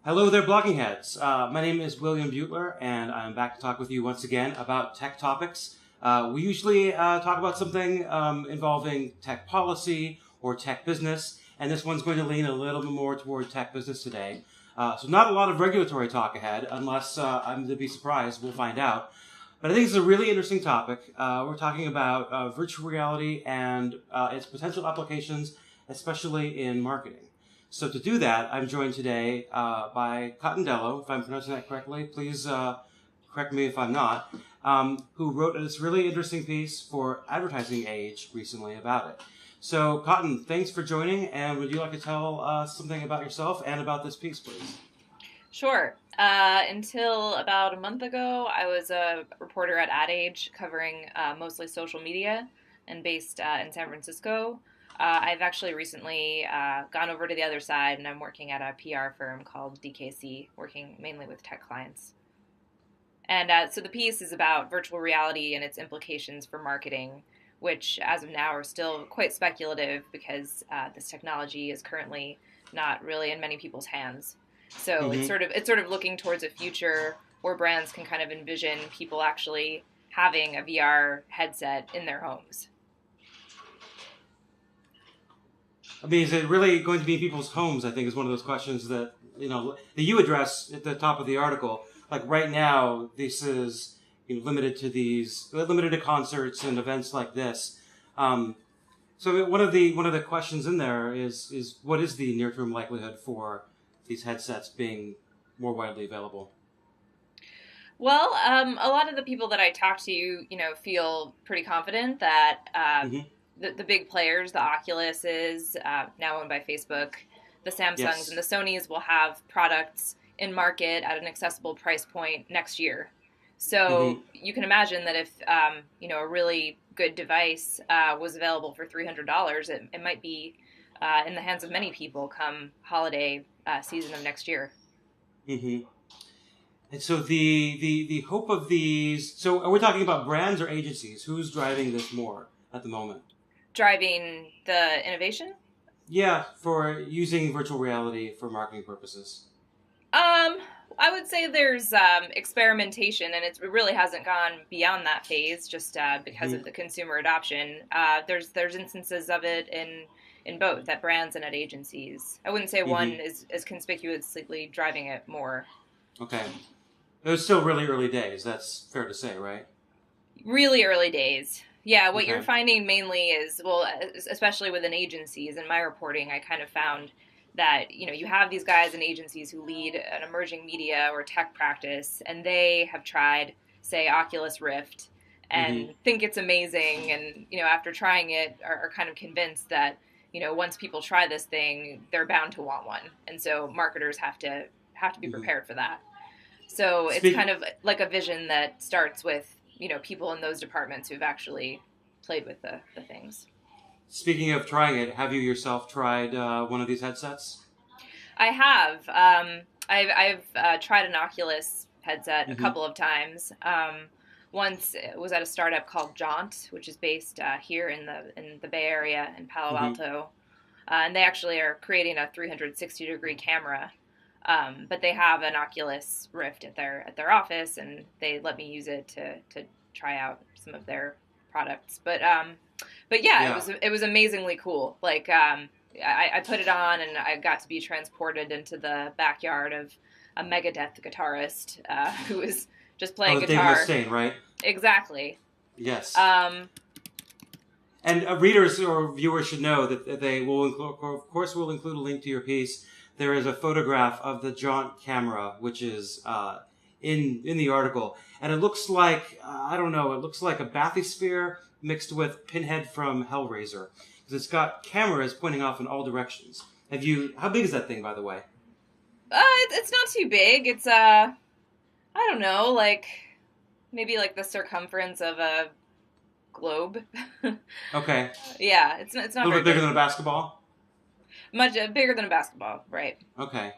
Hello there, blogging heads. My name is William Beutler, and I'm back to talk with you once again about tech topics. We usually talk about something involving tech policy or tech business, and this one's going to lean a little bit more toward tech business today. So not a lot of regulatory talk ahead, unless I'm to be surprised. We'll find out. But I think it's a really interesting topic. We're talking about virtual reality and its potential applications, especially in marketing. So to do that, I'm joined today by Delo, if I'm pronouncing that correctly. Please correct me if I'm not, who wrote this really interesting piece for Advertising Age recently about it. So, Cotton, thanks for joining, and would you like to tell us something about yourself and about this piece, please? Sure. Until about a month ago, I was a reporter at Ad Age covering mostly social media and based in San Francisco. I've actually recently gone over to the other side, and I'm working at a PR firm called DKC, working mainly with tech clients. And so the piece is about virtual reality and its implications for marketing, which as of now are still quite speculative because this technology is currently not really in many people's hands. So it's sort of looking towards a future where brands can kind of envision people actually having a VR headset in their homes. I mean, is it really going to be in people's homes, I think, is one of those questions that you address at the top of the article. Like right now, this is limited to concerts and events like this. So one of the questions in there is what is the near-term likelihood for these headsets being more widely available? Well, a lot of the people that I talk to, feel pretty confident that the big players, the Oculus is now owned by Facebook, the Samsungs Yes. and the Sonys will have products in market at an accessible price point next year. So you can imagine that if a really good device was available for $300, it might be in the hands of many people come holiday season of next year. Mm-hmm. And so the hope of these. So are we talking about brands or agencies? Who's driving this more at the moment? Driving the innovation? Yeah, for using virtual reality for marketing purposes. I would say there's experimentation, and it really hasn't gone beyond that phase just because of the consumer adoption. There's instances of it in both at brands and at agencies. I wouldn't say one is conspicuously driving it more. Okay. It was still really early days. That's fair to say, right? Really early days. Yeah, what you're finding mainly is, well, especially within agencies, in my reporting, I kind of found that, you have these guys in agencies who lead an emerging media or tech practice, and they have tried, say, Oculus Rift, and think it's amazing, and, after trying it, are kind of convinced that, once people try this thing, they're bound to want one. And so marketers have to be prepared for that. So it's kind of like a vision that starts with, people in those departments who've actually played with the things. Speaking of trying it, have you yourself tried one of these headsets? I have. I've tried an Oculus headset a couple of times. Once it was at a startup called Jaunt, which is based here in the Bay Area in Palo Alto, and they actually are creating a 360-degree camera. But they have an Oculus Rift at their office, and they let me use it to try out some of their products. But yeah, it was amazingly cool. Like I put it on, and I got to be transported into the backyard of a Megadeth guitarist who was just playing guitar. Dave Mustaine, right? Exactly. Yes. And readers or viewers should know that they will we'll include a link to your piece. There is a photograph of the Jaunt camera, which is in the article, and it looks like it looks like a bathysphere mixed with Pinhead from Hellraiser, because it's got cameras pointing off in all directions. How big is that thing, by the way? It's not too big. It's I don't know, like maybe like the circumference of a globe. Okay. Yeah, it's not a little bit bigger than a basketball. Much bigger than a basketball, right? Okay.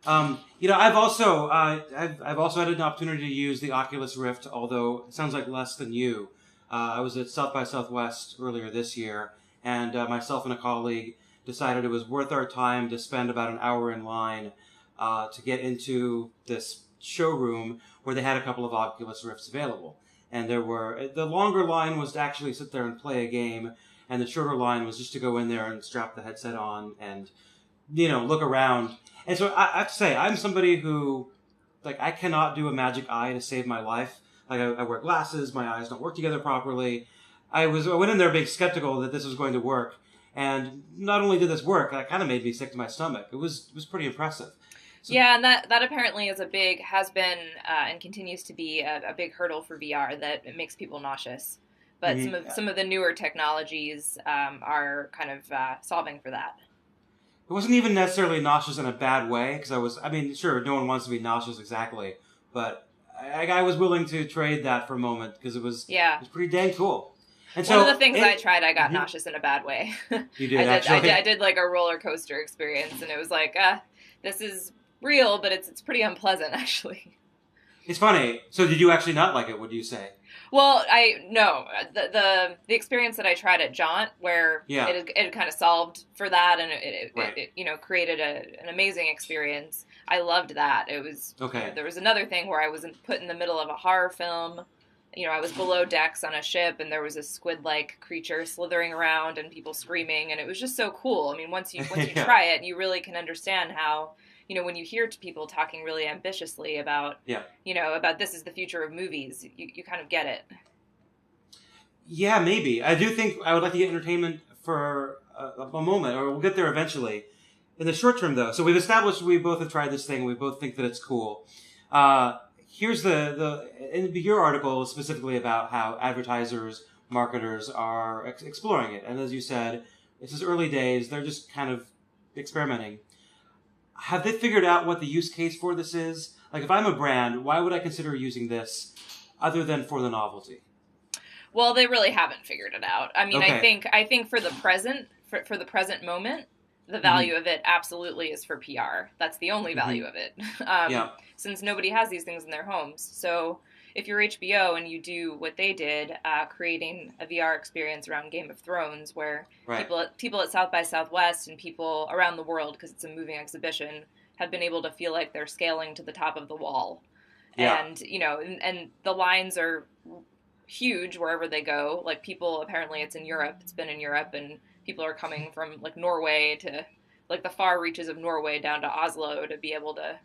I've also had an opportunity to use the Oculus Rift, although it sounds like less than you. I was at South by Southwest earlier this year, and myself and a colleague decided it was worth our time to spend about an hour in line to get into this showroom where they had a couple of Oculus Rifts available. And the longer line was to actually sit there and play a game, and the shorter line was just to go in there and strap the headset on and, look around. And so I have to say, I'm somebody who, I cannot do a magic eye to save my life. I wear glasses, my eyes don't work together properly. I went in there being skeptical that this was going to work. And not only did this work, it kind of made me sick to my stomach. It was pretty impressive. So, yeah, and that apparently has been and continues to be a big hurdle for VR, that it makes people nauseous. But some of the newer technologies are kind of solving for that. It wasn't even necessarily nauseous in a bad way, because sure, no one wants to be nauseous exactly, but I was willing to trade that for a moment, because it was pretty dang cool. And one of the things I tried, I got nauseous in a bad way. You did, actually? I did like a roller coaster experience, and it was like, this is real, but it's pretty unpleasant, actually. It's funny. So did you actually not like it, would you say? Well, the experience that I tried at Jaunt, where it kind of solved for that, and it created an amazing experience. I loved that. It was okay. There was another thing where I was put in the middle of a horror film. I was below decks on a ship, and there was a squid-like creature slithering around, and people screaming, and it was just so cool. I mean, once you try it, you really can understand how. When you hear people talking really ambitiously about, about this is the future of movies, you kind of get it. Yeah, maybe. I do think I would like to get entertainment for a moment, or we'll get there eventually. In the short term, though, so we've established we both have tried this thing, we both think that it's cool. Here's in your article specifically about how advertisers, marketers are exploring it. And as you said, this is early days, they're just kind of experimenting. Have they figured out what the use case for this is? If I'm a brand, why would I consider using this other than for the novelty? Well, they really haven't figured it out. I mean, okay. I think for the present, for the present moment, the value of it absolutely is for PR. That's the only value of it. Since nobody has these things in their homes. So if you're HBO and you do what they did, creating a VR experience around Game of Thrones, where people at South by Southwest and people around the world, because it's a moving exhibition, have been able to feel like they're scaling to the top of the wall. Yeah. And, and the lines are huge wherever they go. People, apparently it's in Europe. It's been in Europe, and people are coming from, Norway to, the far reaches of Norway down to Oslo to be able to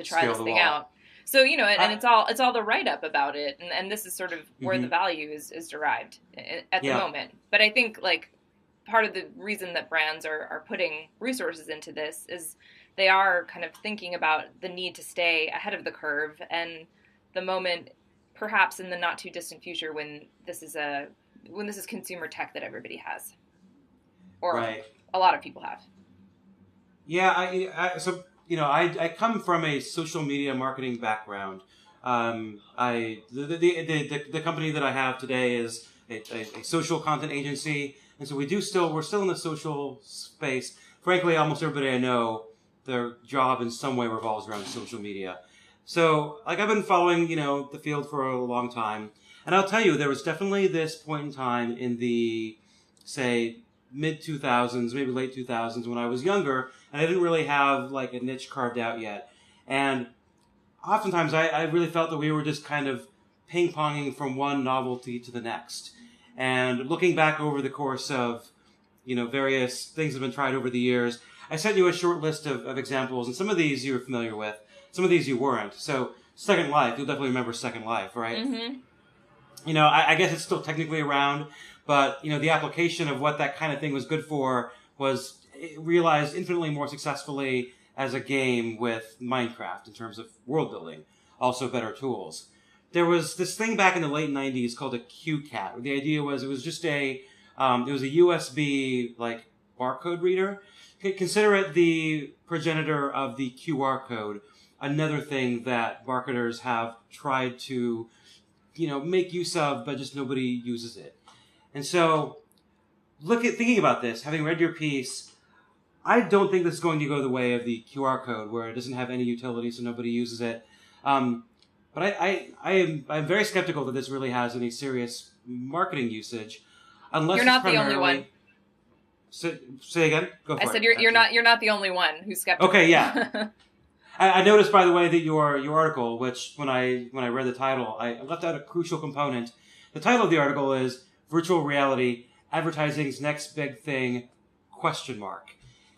try this thing out. So, and it's all the write-up about it, and this is sort of where the value is derived at the moment. But I think, part of the reason that brands are putting resources into this is they are kind of thinking about the need to stay ahead of the curve, and the moment, perhaps in the not-too-distant future, when this is consumer tech that everybody has. Or a lot of people have. Yeah, I come from a social media marketing background. The company that I have today is a social content agency, and so we're still in the social space. Frankly, almost everybody I know, their job in some way revolves around social media. So, I've been following, the field for a long time, and I'll tell you, there was definitely this point in time in the, say, mid-2000s, maybe late 2000s, when I was younger, and I didn't really have, a niche carved out yet. And oftentimes, I really felt that we were just kind of ping-ponging from one novelty to the next. And looking back over the course of, various things that have been tried over the years, I sent you a short list of examples, and some of these you were familiar with, some of these you weren't. So, Second Life, you'll definitely remember Second Life, right? Mm-hmm. I guess it's still technically around, but, the application of what that kind of thing was good for was realized infinitely more successfully as a game with Minecraft in terms of world building. Also better tools. There was this thing back in the late 90s called a QCat. The idea was it was just it was a USB, barcode reader. Consider it the progenitor of the QR code. Another thing that marketers have tried to, make use of, but just nobody uses it. And so, thinking about this, having read your piece, I don't think this is going to go the way of the QR code, where it doesn't have any utility, so nobody uses it. But I'm very skeptical that this really has any serious marketing usage, unless you're not the only one. Say again. Go for it. I said you're not the only one who's skeptical. Okay, yeah. I noticed, by the way, that your article, which when I read the title, I left out a crucial component. The title of the article is "Virtual Reality: Advertising's Next Big Thing?" ?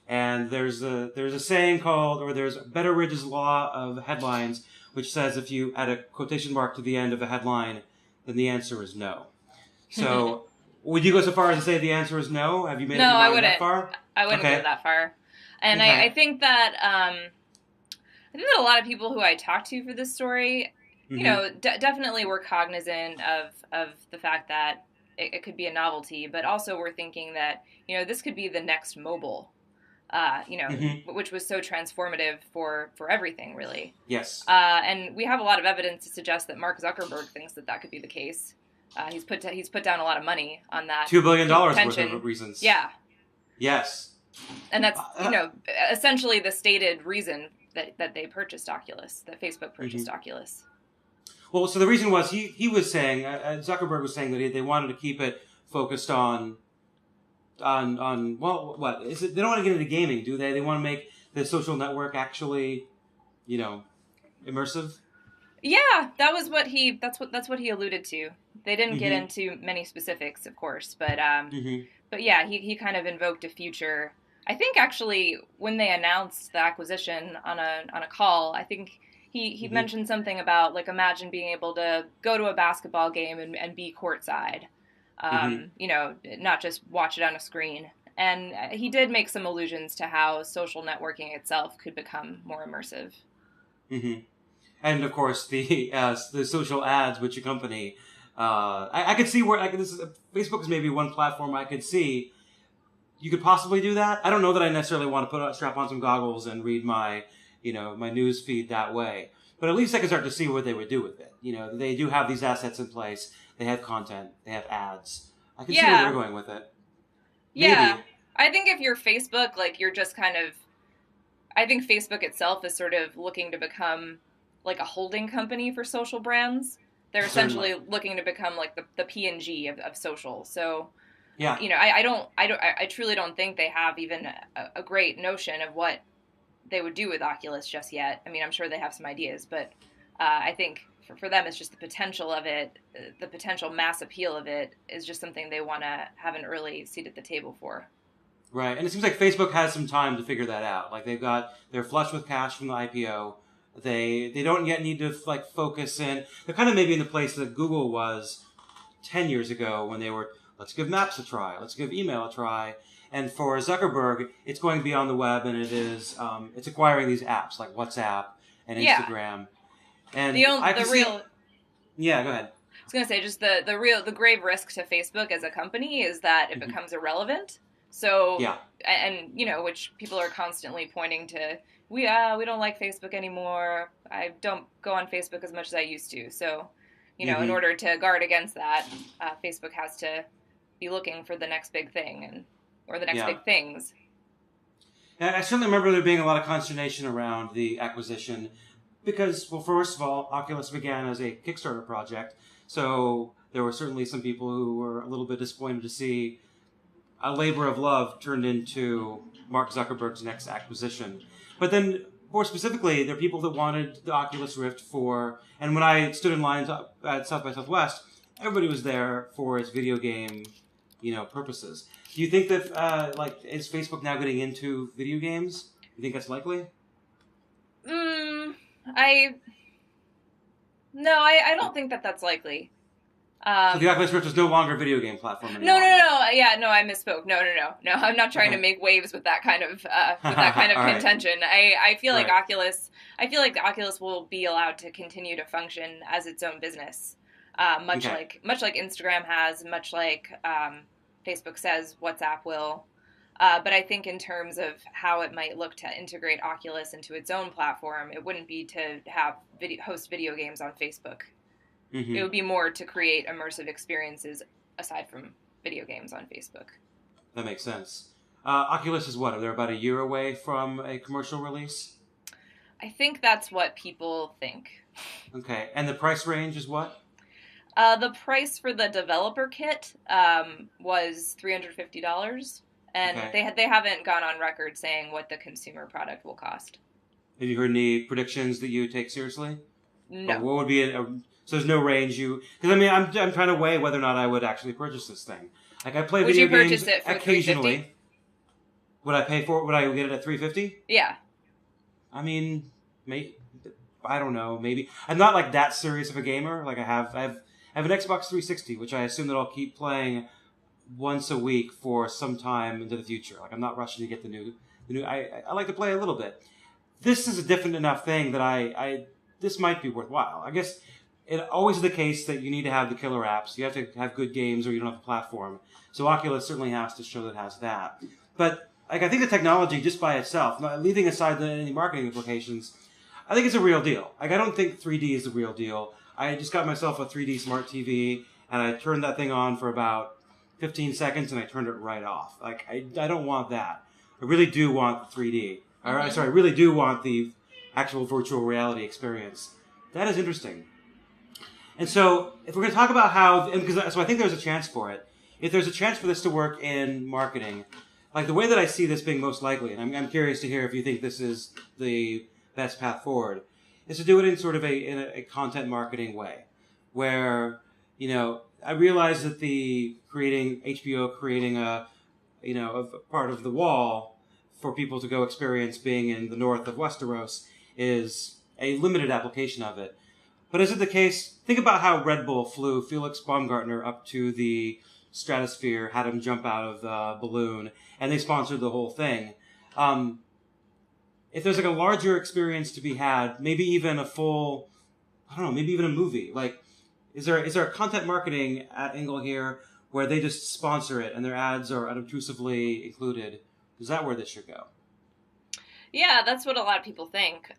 And there's a saying called, or there's Betteridge's law of headlines, which says if you add a quotation mark to the end of a headline, then the answer is no. So, would you go so far as to say the answer is no? Have you made up your mind that far? I wouldn't go that far. And Okay. I think that a lot of people who I talked to for this story, you know, definitely were cognizant of the fact that it could be a novelty, but also we're thinking that, you know, this could be the next mobile. Which was so transformative for everything, really. Yes. And we have a lot of evidence to suggest that Mark Zuckerberg thinks that could be the case. He's put down a lot of money on that. $2 billion worth of reasons. Yeah. Yes. And that's, essentially the stated reason that they purchased Oculus, that Facebook purchased Oculus. Well, so the reason was he was saying, Zuckerberg was saying that they wanted to keep it focused on what is it? They don't want to get into gaming, do they? They want to make the social network actually, immersive. Yeah, that's what he alluded to. They didn't get into many specifics, of course, but yeah, he kind of invoked a future. I think actually when they announced the acquisition on a call, I think he mentioned something about, like, imagine being able to go to a basketball game and be courtside. Not just watch it on a screen. And he did make some allusions to how social networking itself could become more immersive. And of course, the social ads which accompany. I could see where Facebook is maybe one platform I could see you could possibly do that. I don't know that I necessarily want to strap on some goggles and read my my news feed that way. But at least I can start to see what they would do with it. They do have these assets in place. They have content. They have ads. I can see where they're going with it. Yeah. Maybe. I think if you're Facebook, like, you're just kind of... I think Facebook itself is sort of looking to become, like, a holding company for social brands. They're essentially looking to become, like, the P&G of social. So, yeah. I truly don't think they have even a great notion of what they would do with Oculus just yet. I mean, I'm sure they have some ideas, but I think... For them, it's just the potential of it, the potential mass appeal of it is just something they want to have an early seat at the table for. Right, and it seems like Facebook has some time to figure that out. Like, they're flush with cash from the IPO. They don't yet need to, focus in. They're kind of maybe in the place that Google was 10 years ago when they were, let's give Maps a try, let's give email a try. And for Zuckerberg, it's going beyond the web, and it's acquiring these apps like WhatsApp and Instagram. And Yeah, go ahead. I was going to say, just the grave risk to Facebook as a company is that it becomes irrelevant. So, and which people are constantly pointing to, we don't like Facebook anymore. I don't go on Facebook as much as I used to. So, in order to guard against that, Facebook has to be looking for the next big thing or the next big things. And I certainly remember there being a lot of consternation around the acquisition. Because, well, first of all, Oculus began as a Kickstarter project, so there were certainly some people who were a little bit disappointed to see a labor of love turned into Mark Zuckerberg's next acquisition. But then, more specifically, there are people that wanted the Oculus Rift and when I stood in line at South by Southwest, everybody was there for its video game, purposes. Do you think that, is Facebook now getting into video games? Do you think that's likely? I don't think that that's likely. So the Oculus Rift is no longer a video game platform anymore. No. Yeah, no, I misspoke. No. I'm not trying to make waves with that kind of contention. Right. I feel like Oculus will be allowed to continue to function as its own business, much like Instagram has, much like Facebook says WhatsApp will. But I think in terms of how it might look to integrate Oculus into its own platform, it wouldn't be to have host video games on Facebook. It would be more to create immersive experiences aside from video games on Facebook. That makes sense. Oculus is what? Are they about a year away from a commercial release? I think that's what people think. Okay. And the price range is what? The price for the developer kit was $350. And they haven't gone on record saying what the consumer product will cost. Have you heard any predictions that you take seriously? No. Or what would be so there's no range because I mean I'm trying to weigh whether or not I would actually purchase this thing. Like I play video games Would you purchase it for occasionally. $350? Would I pay for it? Would I get it at $350? Yeah. I mean, I don't know. Maybe I'm not like that serious of a gamer. Like I have an Xbox 360, which I assume that I'll keep playing once a week for some time into the future. Like I'm not rushing to get the new. I like to play a little bit. This is a different enough thing that this might be worthwhile. I guess it always is the case that you need to have the killer apps. You have to have good games, or you don't have a platform. So Oculus certainly has to show that it has that. But like I think the technology just by itself, leaving aside any marketing implications, I think it's a real deal. Like I don't think 3D is the real deal. I just got myself a 3D smart TV, and I turned that thing on for about 15 seconds, and I turned it right off. Like I don't want that. I really do want the 3D. I really do want the actual virtual reality experience. That is interesting. And so, if we're going to talk about so I think there's a chance for it. If there's a chance for this to work in marketing, like the way that I see this being most likely, and I'm curious to hear if you think this is the best path forward, is to do it in sort of a content marketing way, where I realize that HBO creating a part of the wall for people to go experience being in the north of Westeros is a limited application of it. But is it the case? Think about how Red Bull flew Felix Baumgartner up to the stratosphere, had him jump out of the balloon, and they sponsored the whole thing. If there's like a larger experience to be had, maybe even a full, maybe even a movie. Like, is there a content marketing angle here where they just sponsor it and their ads are unobtrusively included? Is that where this should go? Yeah, that's what a lot of people think.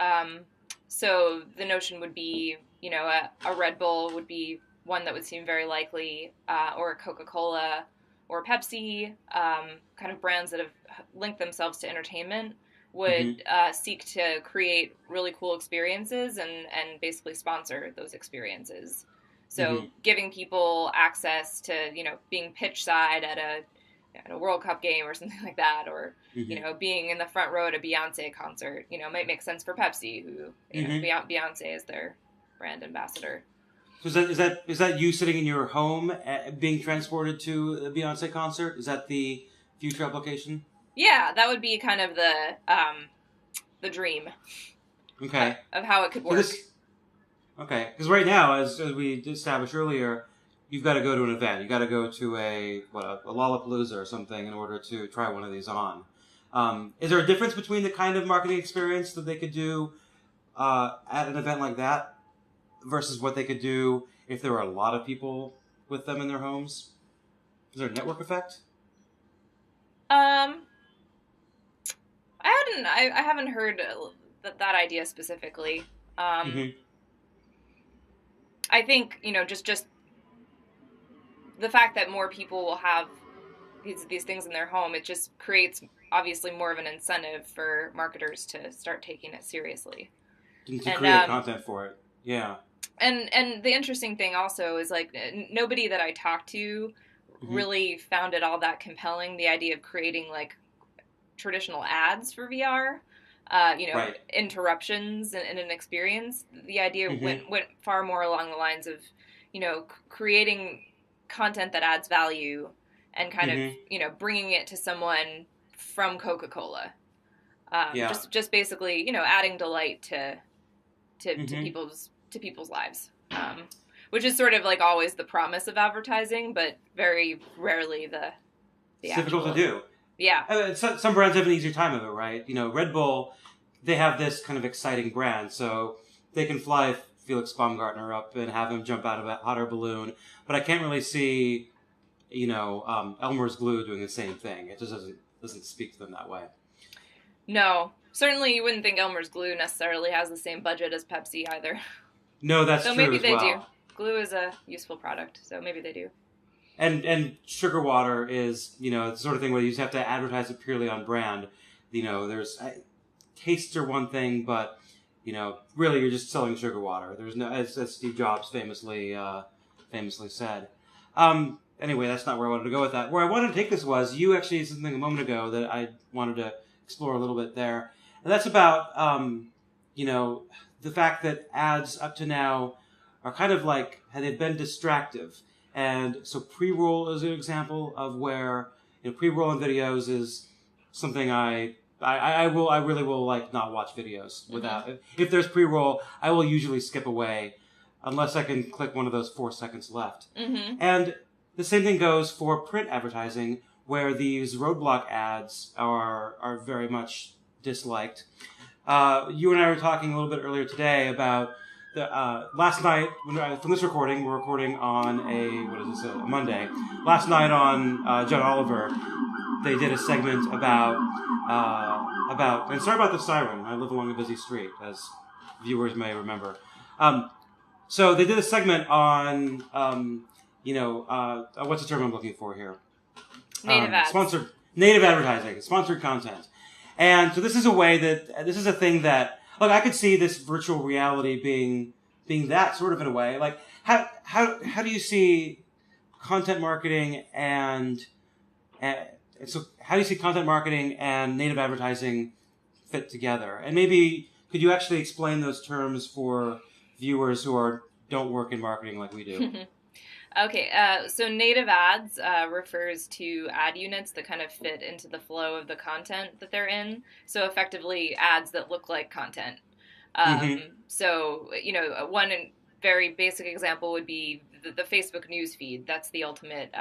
So the notion would be, a Red Bull would be one that would seem very likely, or a Coca-Cola or Pepsi, kind of brands that have linked themselves to entertainment would seek to create really cool experiences and basically sponsor those experiences. So giving people access to, being pitch side at a World Cup game or something like that, or being in the front row at a Beyonce concert, might make sense for Pepsi, who Beyonce is their brand ambassador. So is that you sitting in your home being transported to the Beyonce concert? Is that the future application? Yeah, that would be kind of the dream. Okay. Of how it could work. Okay, because right now, as we established earlier, you've got to go to an event. You've got to go to a Lollapalooza or something in order to try one of these on. Is there a difference between the kind of marketing experience that they could do at an event like that versus what they could do if there were a lot of people with them in their homes? Is there a network effect? I haven't heard that idea specifically. I think, just the fact that more people will have these things in their home, it just creates obviously more of an incentive for marketers to start taking it seriously. To create content for it. Yeah. And the interesting thing also is like nobody that I talked to really found it all that compelling, the idea of creating like traditional ads for VR. Right. Interruptions in an experience. The idea went far more along the lines of, creating content that adds value and kind of, bringing it to someone from Coca-Cola. Just basically, adding delight to people's lives. Which is sort of like always the promise of advertising, but very rarely the it's difficult to do. Yeah. Some brands have an easier time of it, right? Red Bull, they have this kind of exciting brand, so they can fly Felix Baumgartner up and have him jump out of a hot air balloon. But I can't really see, Elmer's Glue doing the same thing. It just doesn't speak to them that way. No. Certainly you wouldn't think Elmer's Glue necessarily has the same budget as Pepsi either. No, that's true as well. So maybe they do. Glue is a useful product, so maybe they do. And sugar water is, the sort of thing where you just have to advertise it purely on brand. There's tastes are one thing, but really you're just selling sugar water. There's no, as Steve Jobs famously said. Anyway, that's not where I wanted to go with that. Where I wanted to take this was you actually said something a moment ago that I wanted to explore a little bit there, and that's about the fact that ads up to now are kind of like, they've been distractive. And so pre-roll is an example of where, pre-roll in videos is something I really will like not watch videos without. If there's pre-roll, I will usually skip away unless I can click one of those 4 seconds left. And the same thing goes for print advertising, where these roadblock ads are very much disliked. You and I were talking a little bit earlier today about the last night, from this recording, we're recording on a Monday. Last night on John Oliver, they did a segment about, and sorry about the siren, I live along a busy street, as viewers may remember. So they did a segment on, what's the term I'm looking for here? Native ads. Native advertising, sponsored content. And so this is a thing that, look, I could see this virtual reality being that sort of in a way. Like, how do you see content marketing and so how do you see content marketing and native advertising fit together? And maybe could you actually explain those terms for viewers who don't work in marketing like we do? Okay, so native ads refers to ad units that kind of fit into the flow of the content that they're in. So effectively, ads that look like content. So, one very basic example would be the Facebook news feed. That's the ultimate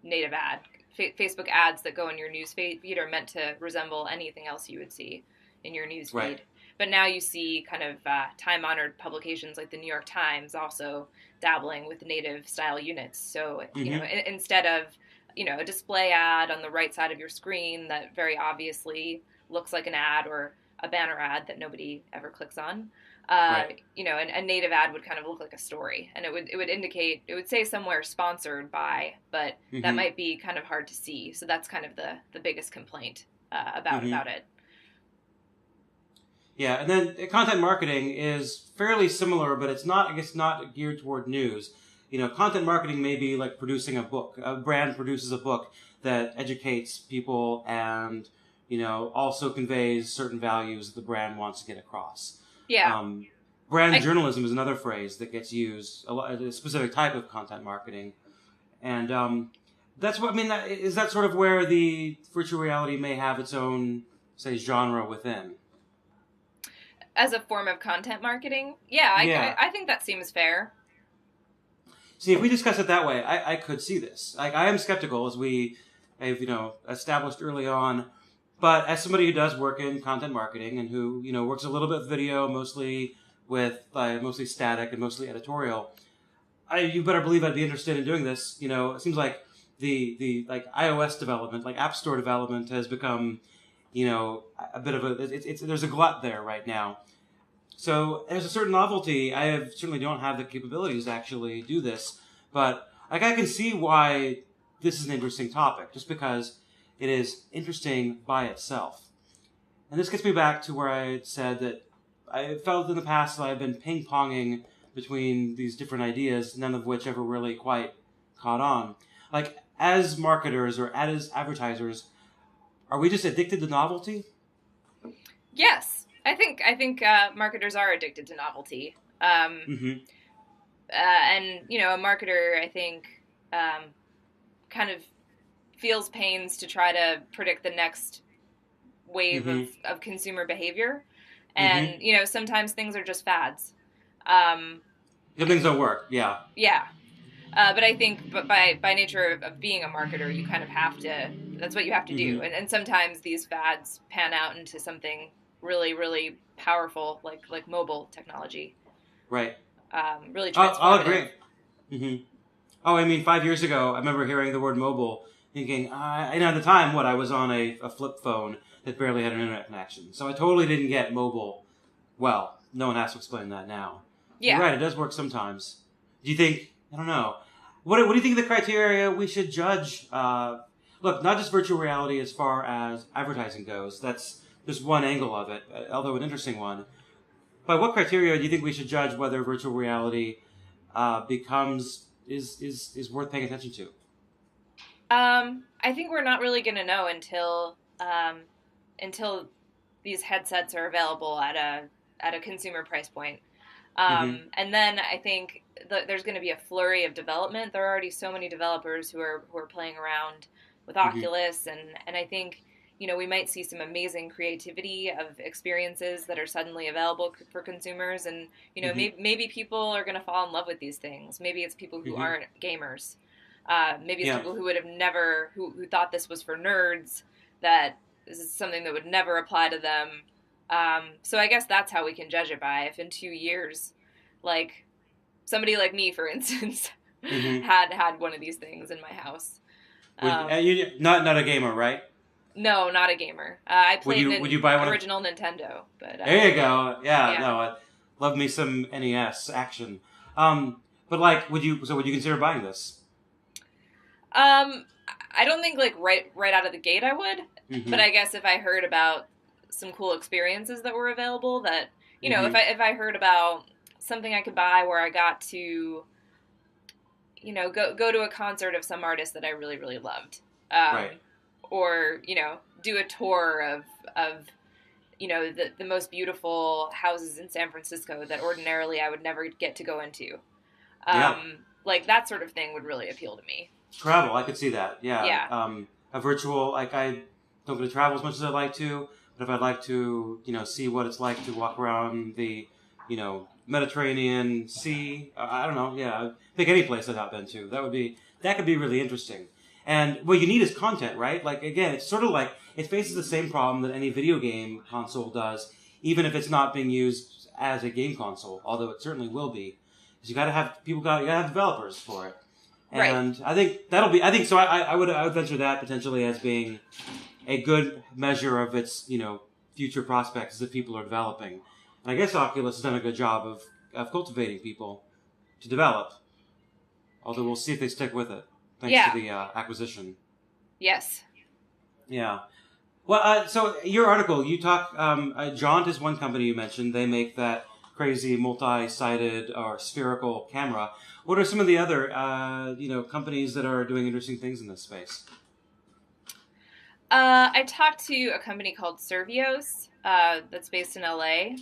native ad. Facebook ads that go in your news feed are meant to resemble anything else you would see in your news feed. Right. But now you see kind of time-honored publications like the New York Times also dabbling with native style units. So, instead of, a display ad on the right side of your screen that very obviously looks like an ad or a banner ad that nobody ever clicks on, right. A native ad would kind of look like a story. And it would say somewhere sponsored by, but that might be kind of hard to see. So that's kind of the biggest complaint about it. Yeah, and then content marketing is fairly similar, but it's not geared toward news. Content marketing may be like producing a book. A brand produces a book that educates people and, also conveys certain values that the brand wants to get across. Yeah. Brand journalism is another phrase that gets used, a specific type of content marketing. And that's what, is that sort of where the virtual reality may have its own, say, genre within? As a form of content marketing? I think that seems fair. See, if we discuss it that way, I could see this. I am skeptical, as we have, established early on. But as somebody who does work in content marketing and who, works a little bit with video, mostly static and mostly editorial, you better believe I'd be interested in doing this. It seems like the iOS development, like App Store development, has become a bit of there's a glut there right now. So there's a certain novelty. I certainly don't have the capabilities to actually do this, but I can see why this is an interesting topic, just because it is interesting by itself. And this gets me back to where I had said that I felt in the past that I've been ping-ponging between these different ideas, none of which ever really quite caught on. Like, as marketers or as advertisers, are we just addicted to novelty? Yes, I think marketers are addicted to novelty. And a marketer, I think, kind of feels pains to try to predict the next wave of consumer behavior, and sometimes things are just fads. Things don't work. Yeah. Yeah. But I think, by nature of being a marketer, you kind of have to. That's what you have to do, and sometimes these fads pan out into something really, really powerful, like mobile technology. Right. Really transformative. I'll agree. Oh, 5 years ago, I remember hearing the word mobile, thinking, and at the time, I was on a flip phone that barely had an internet connection, so I totally didn't get mobile. Well, no one has to explain that now. Yeah. You're right. It does work sometimes. Do you think? I don't know. What do you think the criteria we should judge? Look, not just virtual reality as far as advertising goes. That's just one angle of it, although an interesting one. By what criteria do you think we should judge whether virtual reality is worth paying attention to? I think we're not really going to know until these headsets are available at at a consumer price point. Mm-hmm. And then I think there's going to be a flurry of development. There are already so many developers who are playing around with Mm-hmm. Oculus, and I think we might see some amazing creativity of experiences that are suddenly available for consumers, and Mm-hmm. maybe people are going to fall in love with these things. Maybe it's people who Mm-hmm. aren't gamers. Maybe it's Yeah. people who would have never who thought this was for nerds, that this is something that would never apply to them. So I guess that's how we can judge it by if in 2 years, like somebody like me, for instance, Mm-hmm. had one of these things in my house. You not a gamer, right? No, not a gamer. I played Would you buy one? original Nintendo, but There you go. Yeah. yeah. No, I love me some NES action. But like, would you consider buying this? I don't think like right out of the gate I would, Mm-hmm. but I guess if I heard about some cool experiences that were available, that Mm-hmm. if I heard about something I could buy where I got to go to a concert of some artist that I really really loved, Right. or do a tour of the most beautiful houses in San Francisco that ordinarily I would never get to go into. Yeah. Like that sort of thing would really appeal to me. Travel, I could see that. Yeah. Yeah. A virtual, like I don't get to travel as much as I'd like to, but if I'd like to, see what it's like to walk around the, Mediterranean Sea, I don't know. Yeah, I think any place I've not been to, that could be really interesting. And what you need is content, right? Like again, it's sort of like it faces the same problem that any video game console does, even if it's not being used as a game console, although it certainly will be. Is you got to have you got to have developers for it. And Right. I think so. I would venture that potentially as being a good measure of its future prospects that people are developing. And I guess Oculus has done a good job of cultivating people to develop. Although we'll see if they stick with it thanks to the acquisition. Yes. Yeah. Well, so your article, you talk. Jaunt is one company you mentioned. They make that crazy multi-sided or spherical camera. What are some of the other, companies that are doing interesting things in this space? I talked to a company called Servios that's based in LA,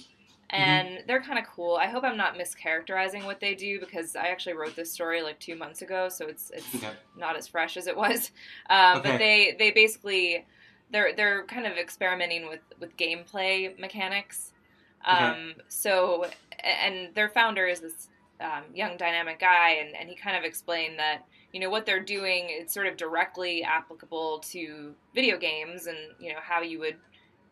and they're kind of cool. I hope I'm not mischaracterizing what they do because I actually wrote this story like 2 months ago, so it's Okay. not as fresh as it was. Okay. But they basically they're kind of experimenting with gameplay mechanics. Okay. So, and their founder is this young dynamic guy, and he kind of explained that what they're doing, it's sort of directly applicable to video games and how you would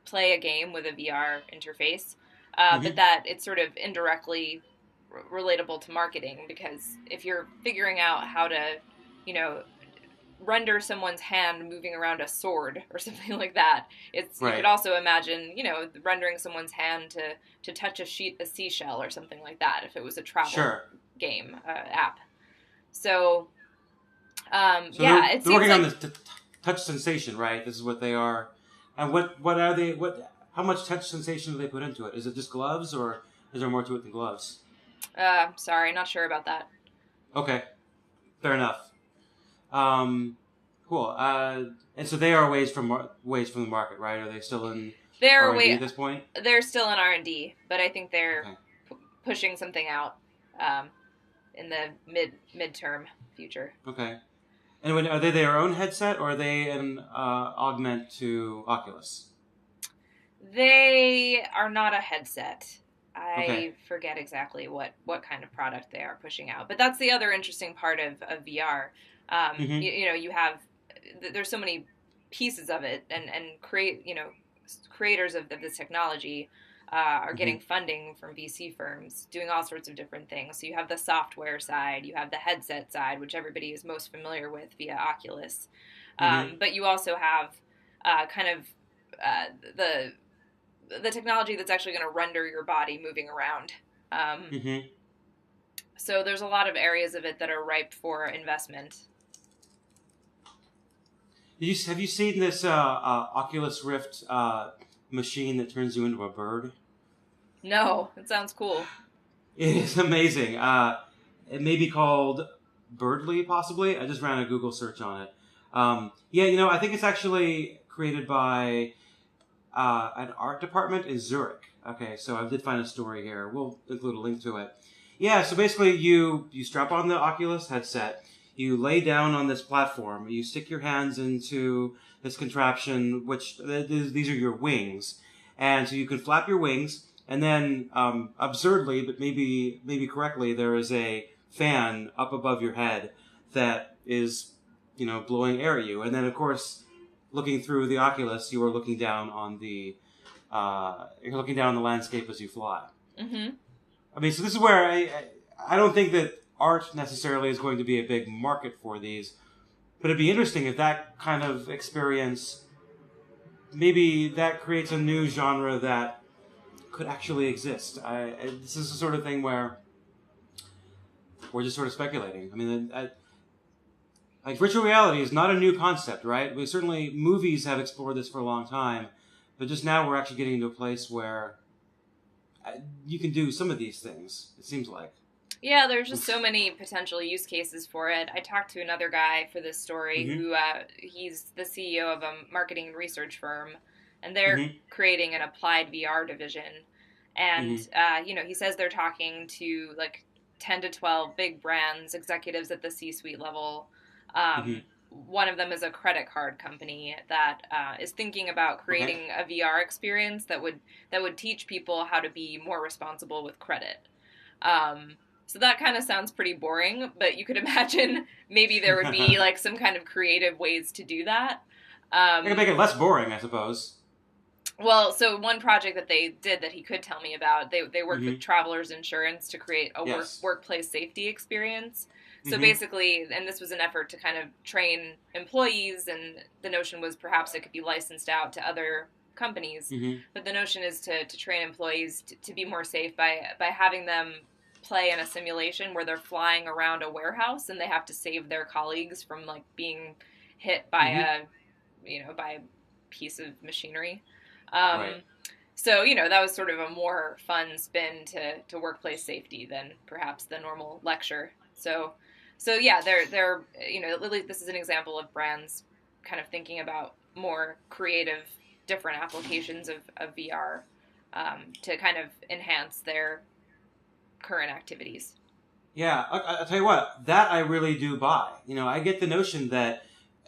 play a game with a VR interface, but that it's sort of indirectly relatable to marketing, because if you're figuring out how to render someone's hand moving around a sword or something like that, it's Right. you could also imagine rendering someone's hand to touch a seashell or something like that if it was a travel Sure. game app. So So yeah, they're it seems working like on this touch sensation, right? This is what they are. And what are they? How much touch sensation do they put into it? Is it just gloves, or is there more to it than gloves? sorry, not sure about that. Okay, fair enough. Cool. And so they are ways from the market, right? Are they still in They're R&D at this point? They're still in R&D, but I think they're Okay. pushing something out in the midterm future. Okay. And are they their own headset, or are they an augment to Oculus? They are not a headset. I Okay. forget exactly what kind of product they are pushing out, but that's the other interesting part of VR. Mhm. You have there's so many pieces of it, and creators of this technology are getting funding from VC firms, doing all sorts of different things. So you have the software side, you have the headset side, which everybody is most familiar with via Oculus, but you also have the technology that's actually going to render your body moving around. So there's a lot of areas of it that are ripe for investment. Have you seen this Oculus Rift machine that turns you into a bird? No, it sounds cool. It is amazing. It may be called Birdly, possibly. I just ran a Google search on it. I think it's actually created by an art department in Zurich. Okay, so I did find a story here. We'll include a link to it. Yeah, so basically you strap on the Oculus headset, you lay down on this platform, you stick your hands into this contraption, which these are your wings. And so you can flap your wings, and then absurdly, but maybe correctly, there is a fan up above your head that is, blowing air at you. And then, of course, looking through the Oculus, you are looking down on the landscape as you fly. Mm-hmm. I mean, so this is where I don't think that art necessarily is going to be a big market for these, but it'd be interesting if that kind of experience, maybe that creates a new genre that could actually exist. This is the sort of thing where we're just sort of speculating. I mean, like virtual reality is not a new concept, right? Certainly movies have explored this for a long time, but just now we're actually getting into a place where you can do some of these things, it seems like. Yeah, there's just so many potential use cases for it. I talked to another guy for this story who he's the CEO of a marketing and research firm, and they're creating an applied VR division. And, he says they're talking to like 10 to 12 big brands, executives at the C-suite level. One of them is a credit card company that is thinking about creating a VR experience that would teach people how to be more responsible with credit. So that kind of sounds pretty boring, but you could imagine maybe there would be like some kind of creative ways to do that. They could make it less boring, I suppose. Well, so one project that they did that he could tell me about, they worked with Travelers Insurance to create a workplace safety experience. So basically, and this was an effort to kind of train employees, and the notion was perhaps it could be licensed out to other companies. But the notion is to train employees to be more safe by having them play in a simulation where they're flying around a warehouse and they have to save their colleagues from like being hit by by a piece of machinery. So, that was sort of a more fun spin to workplace safety than perhaps the normal lecture. So yeah, they're this is an example of brands kind of thinking about more creative, different applications of VR to kind of enhance their current activities. Yeah, I'll tell you what, that I really do buy. I get the notion that,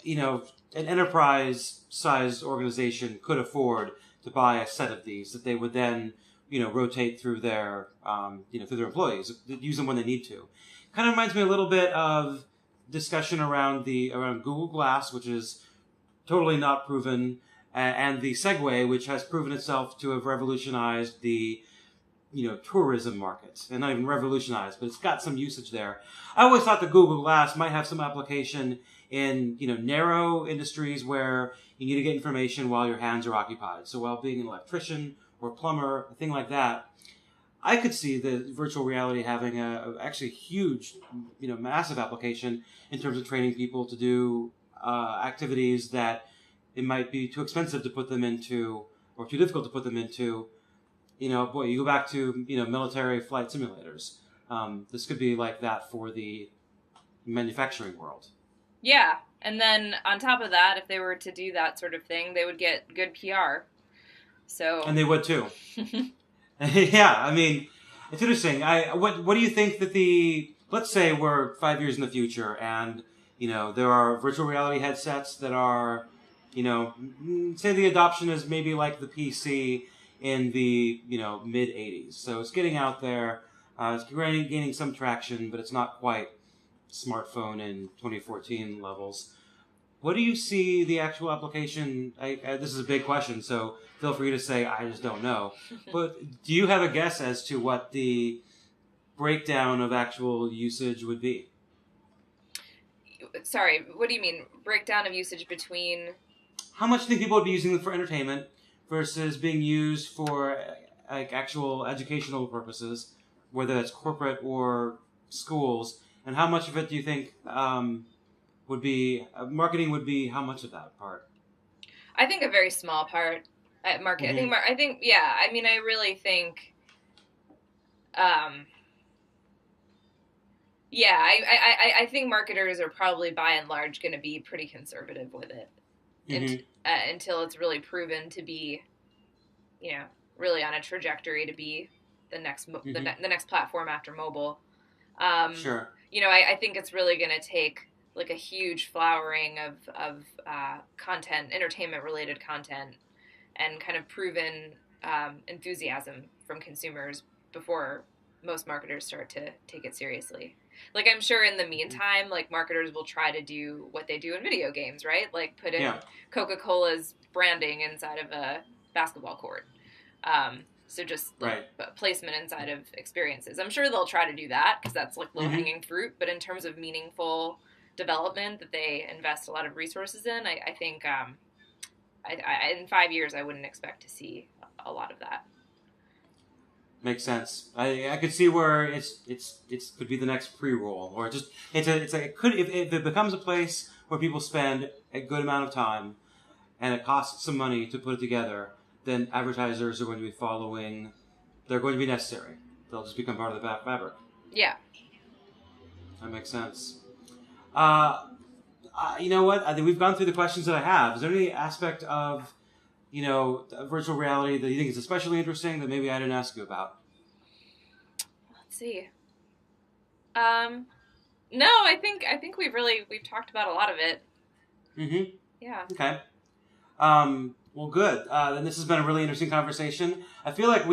an enterprise-sized organization could afford to buy a set of these that they would then, rotate through their, through their employees, use them when they need to. Kind of reminds me a little bit of discussion around Google Glass, which is totally not proven, and the Segway, which has proven itself to have revolutionized the tourism market, and not even revolutionized, but it's got some usage there. I always thought the Google Glass might have some application in, narrow industries where you need to get information while your hands are occupied. So while being an electrician or plumber, a thing like that, I could see the virtual reality having a actually huge, massive application in terms of training people to do activities that it might be too expensive to put them into or too difficult to put them into. You go back to, military flight simulators. This could be like that for the manufacturing world. Yeah. And then on top of that, if they were to do that sort of thing, they would get good PR. And they would too. Yeah, I mean, it's interesting. What do you think that let's say we're 5 years in the future and, there are virtual reality headsets that are, say the adoption is maybe like the PC in the, mid 80s. So it's getting out there. It's gaining some traction, but it's not quite smartphone in 2014 levels. What do you see the actual application? This is a big question, so feel free to say, I just don't know. But do you have a guess as to what the breakdown of actual usage would be? Sorry, what do you mean? Breakdown of usage between... How much do you think people would be using it for entertainment versus being used for like actual educational purposes, whether that's corporate or schools? And how much of it do you think would be marketing? Would be how much of that part? I think a very small part at market. I think yeah. I mean, I really think. Yeah, I think marketers are probably by and large going to be pretty conservative with it, until it's really proven to be, really on a trajectory to be the next Mm-hmm. the next platform after mobile. Sure. I think it's really going to take like a huge flowering of content, entertainment related content, and kind of proven enthusiasm from consumers before most marketers start to take it seriously. Like I'm sure in the meantime, like marketers will try to do what they do in video games, right? Like put in Yeah. Coca-Cola's branding inside of a basketball court. So just like Right. placement inside of experiences. I'm sure they'll try to do that because that's like low Mm-hmm. hanging fruit. But in terms of meaningful development that they invest a lot of resources in, I think in 5 years I wouldn't expect to see a lot of that. Makes sense. I could see where it's could be the next pre-roll, or just it could if it becomes a place where people spend a good amount of time and it costs some money to put it together, then advertisers are going to be following. They're going to be necessary. They'll just become part of the fabric. Yeah. That makes sense. You know what? I think we've gone through the questions that I have. Is there any aspect of virtual reality that you think is especially interesting that maybe I didn't ask you about? Let's see. No, I think we've talked about a lot of it. Mm-hmm. Yeah. Okay. Well, good. Then this has been a really interesting conversation. I feel like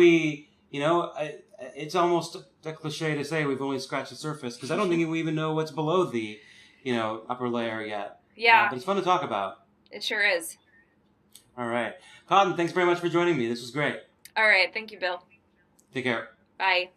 it's almost a cliche to say we've only scratched the surface because I don't think we even know what's below the, upper layer yet. Yeah. But it's fun to talk about. It sure is. All right. Cotton, thanks very much for joining me. This was great. All right. Thank you, Bill. Take care. Bye.